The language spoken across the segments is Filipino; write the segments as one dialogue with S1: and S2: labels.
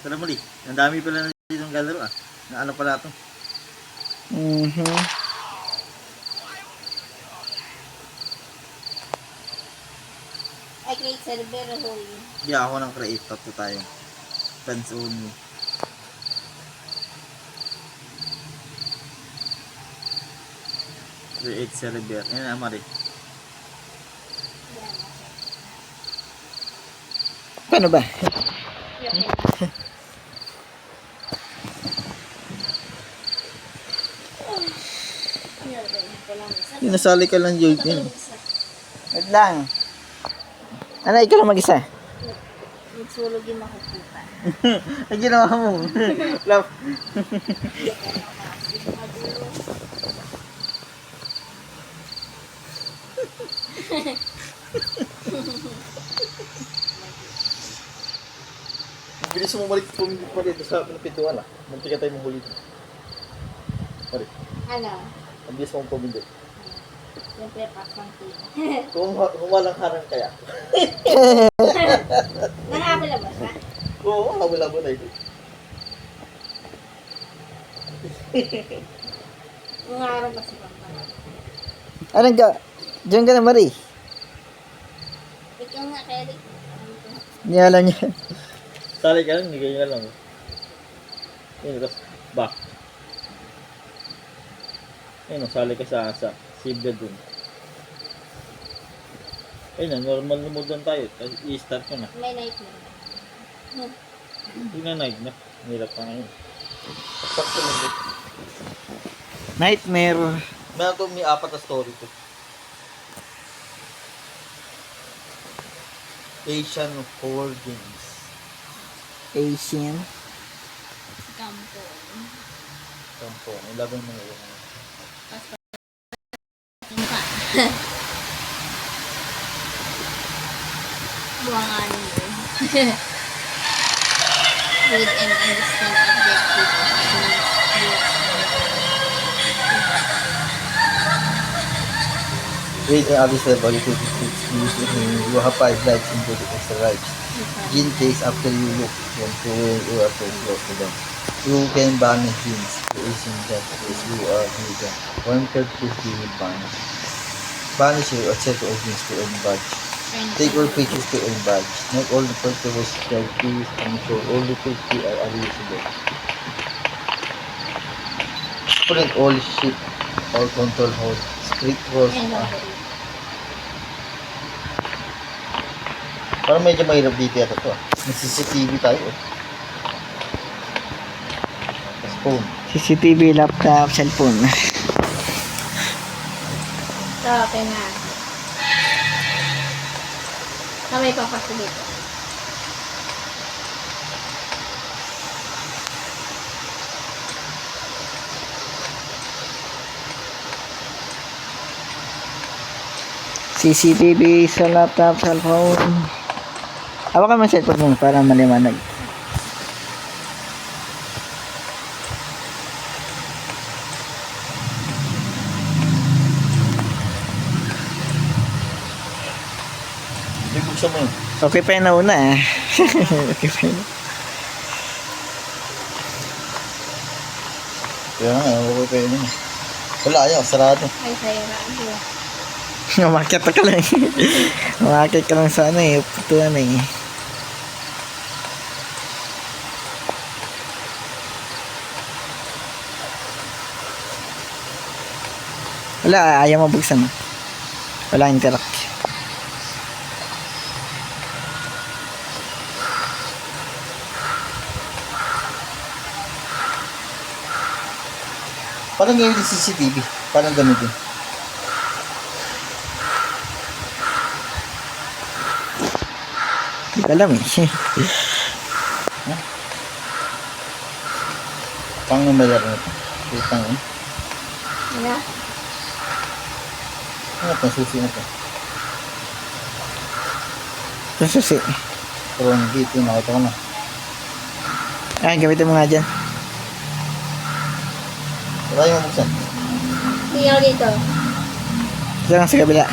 S1: Tara muli. Ang dami pala na dito ng galero ah. Na ano pala ito?
S2: I create server hole.
S1: Hindi ako ng create. Tatlo tayo. Fans only. Create server. Ayan na, Mari.
S3: Paano ba?
S1: Nasali ka lang yun.
S3: Wait lang. Ano, ikaw lang mag-isa?
S2: Nagsulog yung makukupa.
S1: Ay, ginawa mo. Love. Bilis mo balik pa dito sa pinapintuan ah. Munti ka tayo mahuli. Mari.
S2: Ano?
S1: Ang bilis mo pumindot.
S2: Siyempre, pasang tina.
S1: Kung walang harang kaya.
S2: Nakapala ba siya?
S1: Oo, labo-labo na ito.
S2: Nangarap ba si Papa?
S3: Anong ka? Diyan ka na, Marie.
S2: Ikaw nga, Eric.
S3: Niyala niya.
S1: Sali ka lang, hindi ka lang. Ayun, tapos back. Ayun, sali ka sa save dun. Ayun, normal na mode lang tayo. I-start ko na.
S2: May nightmare.
S1: Hindi na night na. Hirap pa ngayon. Sakto lang din.
S3: Nightmare.
S1: May 4 na story ko. Asian Horror Games.
S3: Asian.
S2: Kampo.
S1: Kampo. Ilabay mo yun.
S2: Mukha. Buwanganin mo. Read and understand objective
S1: Read and understand objective used in you have 5 lives including extra lives. Gene case after you look them to where you are so close to them. You can banish genes using that as you are near them. 1/3 is the banish. Banish a set of genes to earn badge. Take all pages to earn badge. Not all the portables that keys and show all the 50 are unusable. Print all ship or control hold. Script rolls. Parang medyo mahirap dito yata ito ah. May CCTV tayo eh. Tapos phone.
S3: CCTV, laptop, cellphone.
S2: So, okay na. Kamay papasok dito.
S3: CCTV sa laptop, cellphone. Hawakan mo ang cellphone mo para maliwanag.
S1: Bibuksan mo yun.
S3: Okay pa yun nauna eh. Okay pa yun.
S1: Kaya nga, okay pa yun. Wala, ayaw, sarado.
S2: Ay, sa'yo na.
S3: Umakit ka lang. Umakit ka lang sa ano eh. Putuan eh. Wala, ayaw mabuksan. Wala interact.
S1: Parang ngayon yung CCTV. Parang ganun din.
S3: Hindi ko alam eh.
S1: Pang numero na ito. Kitang yun.
S2: Ano?
S1: Ano ito? Susi na ito.
S3: Susi.
S1: Pero ang dito, nakita ko na.
S3: Ay, gamitin mo nga dyan.
S1: Wala yung mabuksan.
S2: Tingnan dito.
S3: Ito lang sa kabila.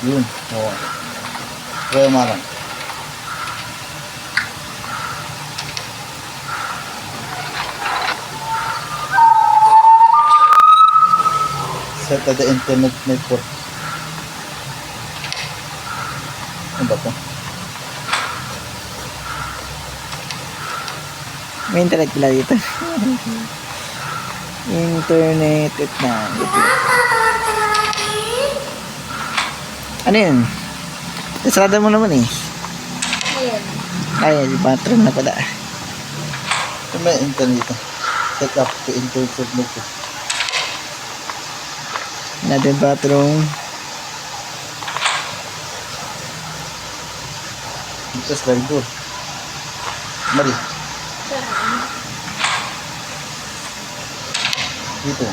S1: Yun. Oo. Kaya marang. Set the internet network. Ano ba to?
S3: May internet pala dito. Internet at na. Ano yun? Sarada mo naman eh.
S2: Ayan.
S3: Ay, bathroom na pala.
S1: Ito may internet dito. Set up the internet network.
S3: Another bathroom.
S1: Dito slide door. Mali.
S2: Saan?
S1: Dito.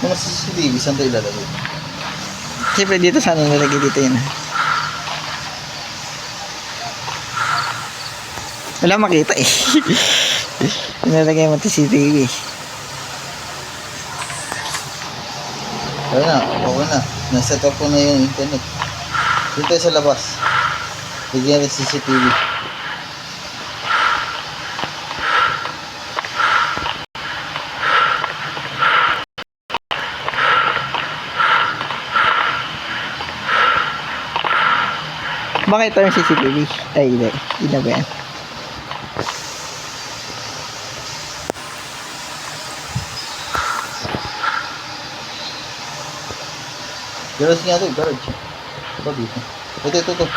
S1: Kung nasa CCTV, saan tayo ilalagay?
S3: Siyempre dito sana nalagay dito yun. Wala makita eh. Nalagay mo ito CCTV.
S1: Kaya na, okay na. Naset up ko na yung internet. Dito tayo sa labas. Bigyan rin CCTV.
S3: Bakit ito yung CCTV? Ay, hindi. Hindi na ba yan?
S1: Garage nga ito, garage. Ito dito. Ito.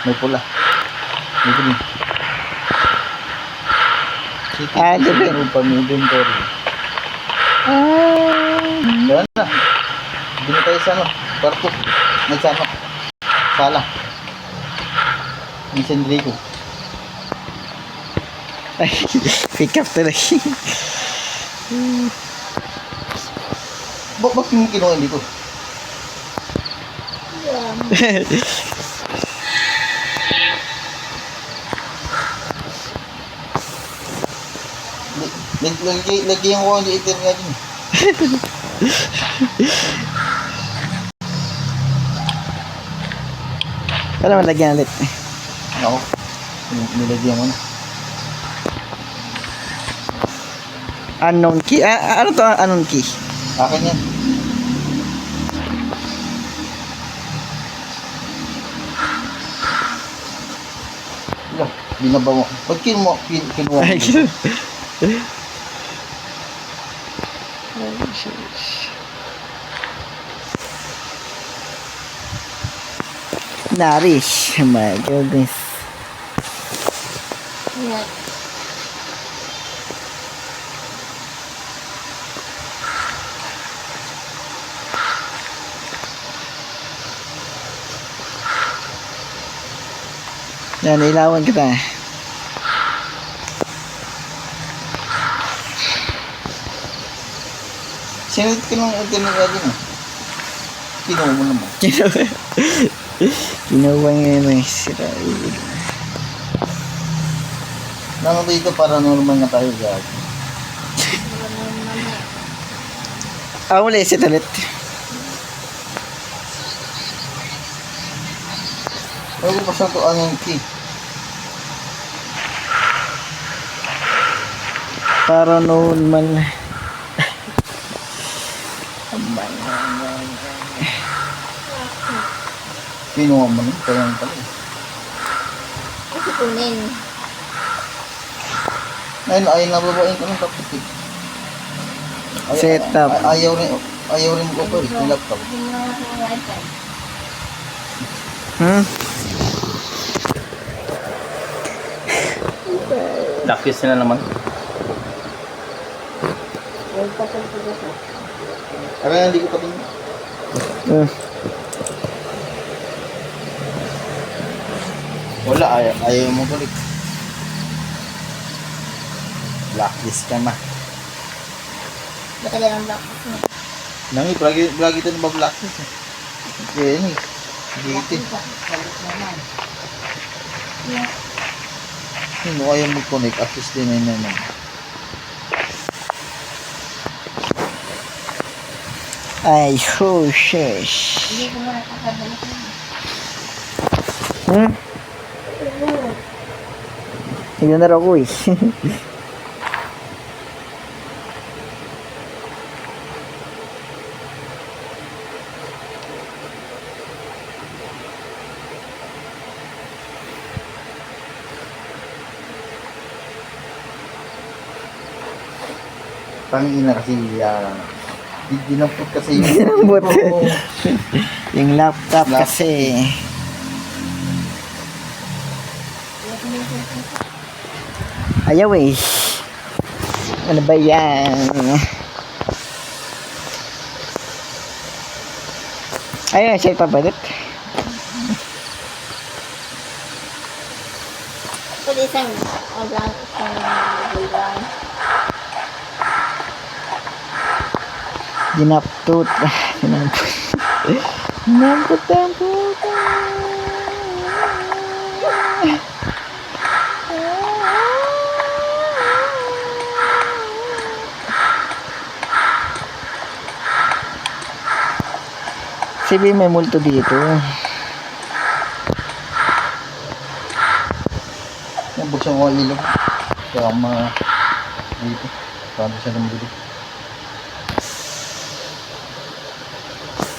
S1: May pula. May green.
S3: Ah, dito.
S1: Upang inventory. Kaya na. Hindi na tayo sa ano. Kwarto. Nagsama. Sala. May sandriko.
S3: Ay, pick up tuloy.
S1: Bakit yung kinuha dito?
S2: Ayan.
S1: Lagyan ko ang liiter nga din.
S3: Para malagyan ulit.
S1: Ako. Nilagyan mo na.
S3: Unknown key? Ah, ano to unknown key?
S1: Akin yan. Wala. Binaba mo. Ba't kinuha mo?
S3: Ay, Narish. My goodness.
S2: Ayan.
S3: Yan, ilawan kita.
S1: Sinunod ko nung internet nga din. Kinuha mo naman.
S3: Kinuha niya yun eh. Sira ulo.
S1: Nano dito paranormal na tayo guys.
S3: Ah, wala isit ulit.
S1: Ano ko pa sa to anong key?
S3: Paranormal.
S1: Kinuha mo nun. Kaya naman pala.
S2: Kasi kunin.
S1: Ayun, ayaw na babain ko ng kapit.
S3: Set up.
S1: Ayaw rin mo ko pa rin. Yung laptop.
S2: Hindi mo na ako ng wifi.
S1: Lakis na naman.
S2: Huwag pa sa tugas mo.
S1: Kaya hindi ko pa rin. Wala, ayaw mo balik. Blacklist ka na.
S2: Baka yan ang black box mo.
S1: Nami, lagi ito na ba blacklist eh. Kaya yun eh. Dito.
S2: Balik naman.
S1: sino ayaw mag-connect, at least din na naman.
S3: Ay, shush.
S2: Hindi ko muna kakabalik yun.
S3: Hmm?
S2: Oo.
S3: Tignan na raw ko eh.
S1: Pangina kasi, dinampot kasi yung...
S3: Dinampot.
S1: Oo.
S3: Yung laptop kasi. Ayaw eh. Ano ba yan? Ayun, siya ipapalit.
S2: Pwede isang lang, isang lang.
S3: Dinaptut. Dinamput. Dinamput ang puta. Sabi may multo dito.
S1: Nabuksan ko ang ilaw. Kaya dito. Paano siya namuli?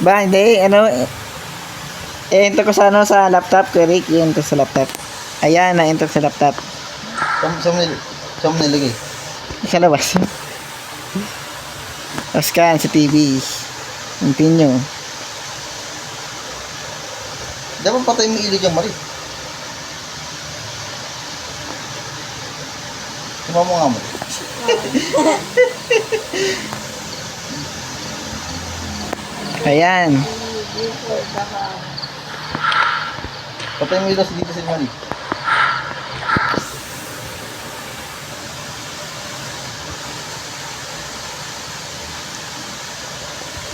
S3: Ba, hindi, ano, enter ko sa ano, sa laptop, kay Rick, enter sa laptop. Ayan, na-enter sa laptop.
S1: Saan mo nilagay?
S3: Sa labas. Scan sa TV. Continue.
S1: Dapat patay mo ilaw dyan, Marie. Sumama nga mo.
S3: Ayan.
S2: Dito, baka.
S1: Patay mo ilaw dito sa Marie.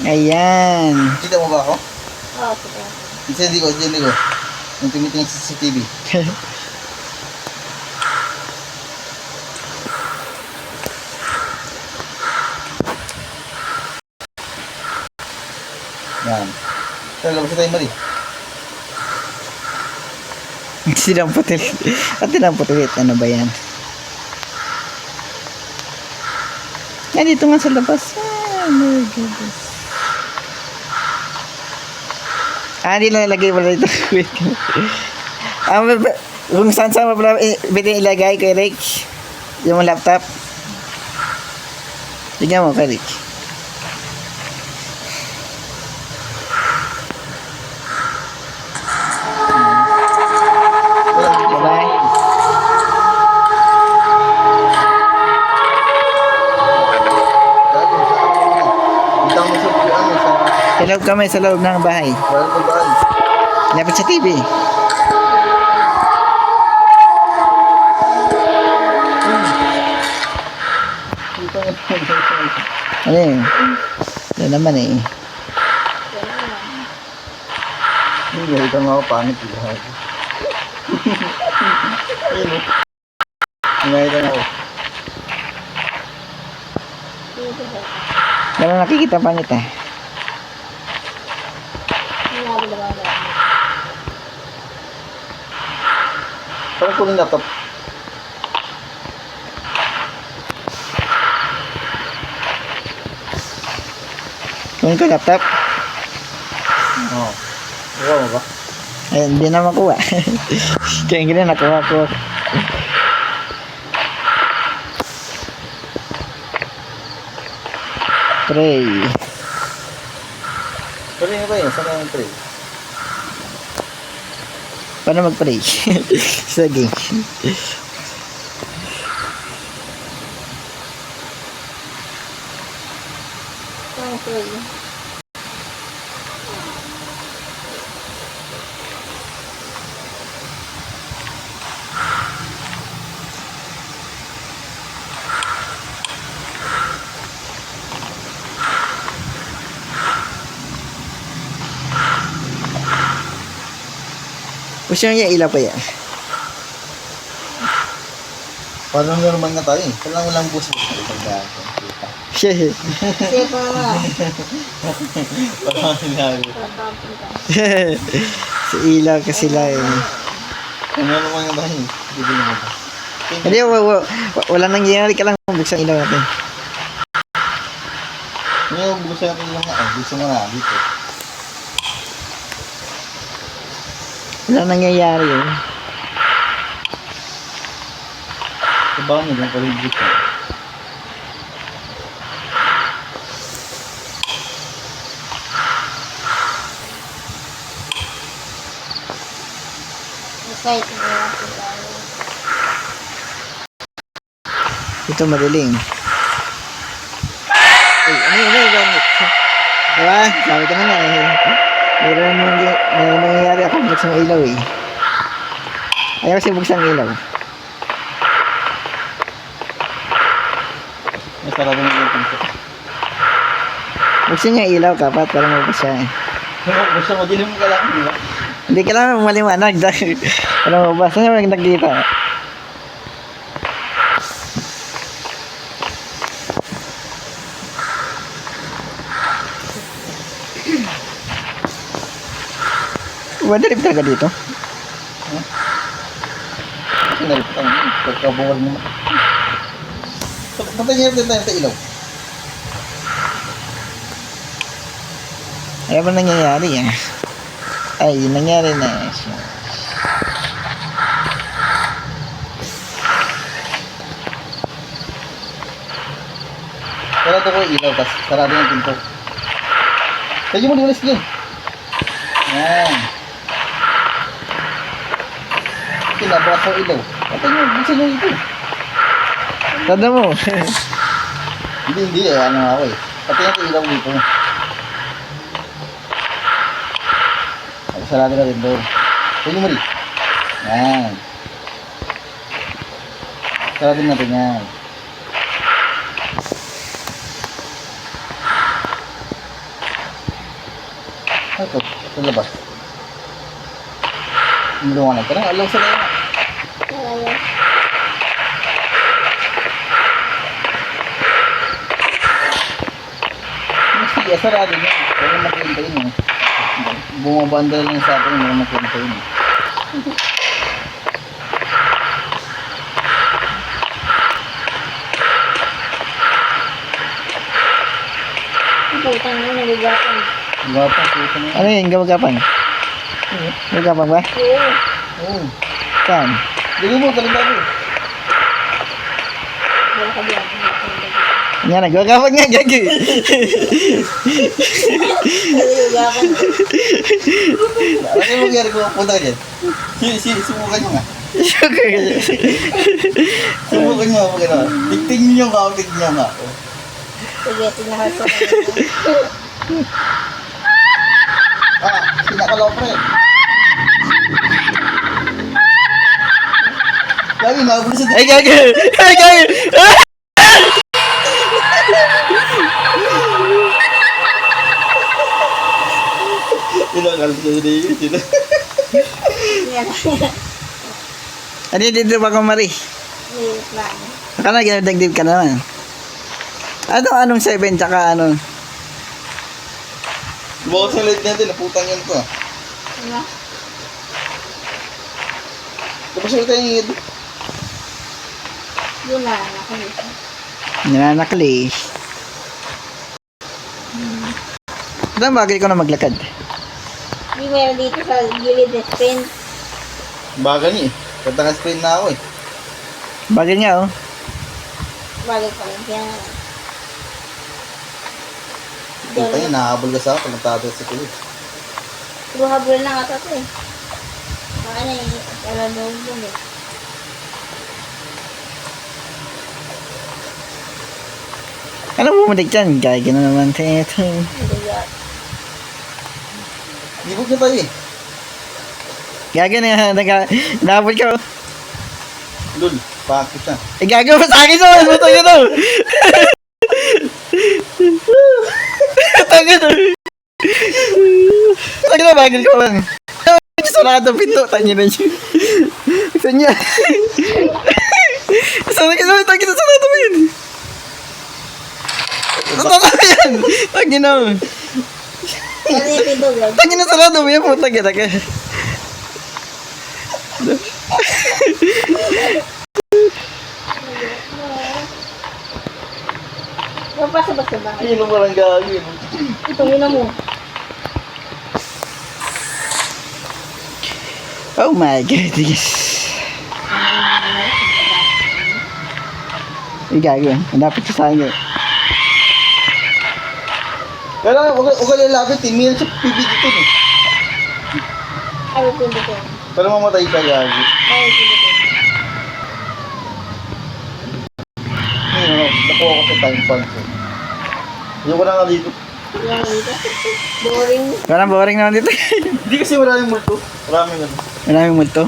S3: Ayan.
S1: Kita mo ba ako?
S2: Oo, sige.
S1: Hindi ko. Yung tumitingin sa CCTV. Yan. Labas na tayo, Marie.
S3: Sinampot ulit. At tinampot ulit. Ano ba yan? Yan, dito nga sa labas. Ah, my goodness. Hindi na nalagay pala dito. Wait. Kung saan mo pala bitin ilagay kay Rick. Yung laptop. Tignan mo kay Rick. Bye-bye.
S1: Kita mo sa
S3: Sa loob kami, sa loob ng bahay.
S1: Bayan ko bahay.
S3: Lapit sa TV. Ano yun? Yan naman eh.
S1: Hindi, ito nga ako pangit. Nakita na ako.
S3: Wala nakikita pa nito.
S1: Parang kunin na top.
S3: Kung ko laptop,
S1: Oo. Ikaw mo ba?
S3: ay hindi na makuha. Kaya hindi na nakuha ko. Pray.
S1: Pwede nga ba yun? Saan na yung tray?
S3: Paano mag-pray? Sige.
S2: Okay.
S3: Gusto niya ilaw pa yan.
S1: Paano normal na tayo eh. Kailangan lang bus na ipagdaan.
S3: Shit.
S2: Kasi pa naman.
S1: Parang nangyari.
S3: Sa ilaw kasi sila eh.
S1: Ano naman na tayo eh. Bibili mo ba?
S3: Hindi, wala nangyayari ka lang buksan ilaw natin.
S1: Ngayon, buksan natin yung nga. Gusto mo na. Dito.
S3: Wala nangyayari eh.
S1: Sa ba mo yung paligid ko?
S2: Excited na ako tayo.
S3: Ito madilim. Ay, ano yun? Diba? Sabi ka na nga eh. Meron nangyayari ako buksan ng ilaw eh. Ayaw kasi buksan ng ilaw.
S1: Masarap na yung pinto.
S3: Buksan niya yung ilaw kapat para mabuksan siya eh.
S1: Gusto mo, dilim ka lang, di ba?
S3: Hindi ka lang maliwanag dahil para mabuksan. Saan yung nakikita? Madalip talaga dito.
S1: Sinalip ka naman. Pagkabuwal mo. Patay niya rin tayo sa ilaw.
S3: Ayaw ba nangyayari eh? Ay, nangyari na eh.
S1: Sarado ko yung ilaw, tapos sarado yung pinto. Kaya mo liwalis yun. Yan. Kinabukas ang ilaw. Patay niyo, gusto niyo ito.
S3: Tada mo.
S1: Hindi eh, ano ako eh. Patay niyo yung ilaw dito. Sarado na rin doon. Kaya mo rin. Yan. Sarado natin yan. Ito, sa labas. Luwanag ka na, alaw sa layo.
S2: Kaya,
S1: Sige, sarado niya. Wala makikita yun eh. Bumabanda lang sa atin, wala makikita yun eh.
S2: putang na nagagapan.
S1: Gapa, puto na.
S3: Ano yun? Gawagapan? Gawagapan ba?
S2: Oo.
S1: Oo.
S3: Saan?
S1: Dili mo, talaga ko.
S2: Wala ka diyan.
S3: Nga na, gawagapan nga, gagi.
S2: Nagagapan.
S1: Ano yung magyari ko, punta ka dyan. Subukan nyo nga. Subukan nyo, pag ano. Tigting nyo nga, tigting nyo nga.
S2: Sige, tinahal sa
S1: Sinakalaw pa rin. Lagi, nabulis sa
S3: Ay, gagi! Ay, gagi!
S1: Sinakal sa dito. Sino?
S3: Ano yun dito ba kumari?
S2: Wait lang.
S3: Akala ginadagdib ka naman. Anong 7 tsaka ano?
S1: Bukod sa light natin, naputang yan ko.
S2: Ano?
S1: Tapos ulit tayo yung
S2: Yun na, nakalita.
S3: Nananakli. Ito bagay ko na maglakad.
S2: Hindi meron dito sa gilid na spin.
S1: baga niya eh. Kataka sprain na ako eh.
S3: Bagay niya oh.
S2: Balik pa lang yan.
S1: Puta niya, nakahabol ka sa ako. Nagtatawa sa tuloy.
S2: Puro habol na ata ito eh. Ano eh, alam mo yun eh.
S3: Ano bumalik dyan? Gagi na naman ito.
S2: Nagagapan.
S1: Libog na tayo eh.
S3: Gagi na nabot ka oh.
S1: Lul, pakit siya.
S3: Eh, gagi mo sa akin oh. Mas matang ito. Tangin oh. Tangin na bagay ko man. Sarado pinto. Tangin na siya. Gusto niya. Sarado mo yun. Sarado mo yan. Tangin na.
S2: Ano yung pinto, vlog?
S3: Tangin na sarado mo yan. Putang ina ka.
S2: Huwag pa sa basta-ba.
S1: Sino mo lang gagawin?
S2: Itong ina mo.
S3: Oh my goodness. Ay, gagawin. Ang dapat sa akin.
S1: Kaya huwag ka lalapit, email sa pibigito eh.
S2: Ay, pinto ko.
S1: Para mamatay ka gagi.
S2: Ay, pinto ko.
S1: Ayun, nakuha ko sa time punch eh. Ayoko na nga dito.
S2: Yan dito. Boring.
S3: Parang boring naman dito.
S1: Hindi kasi maraming multo. Maraming ano.
S3: Maraming multo.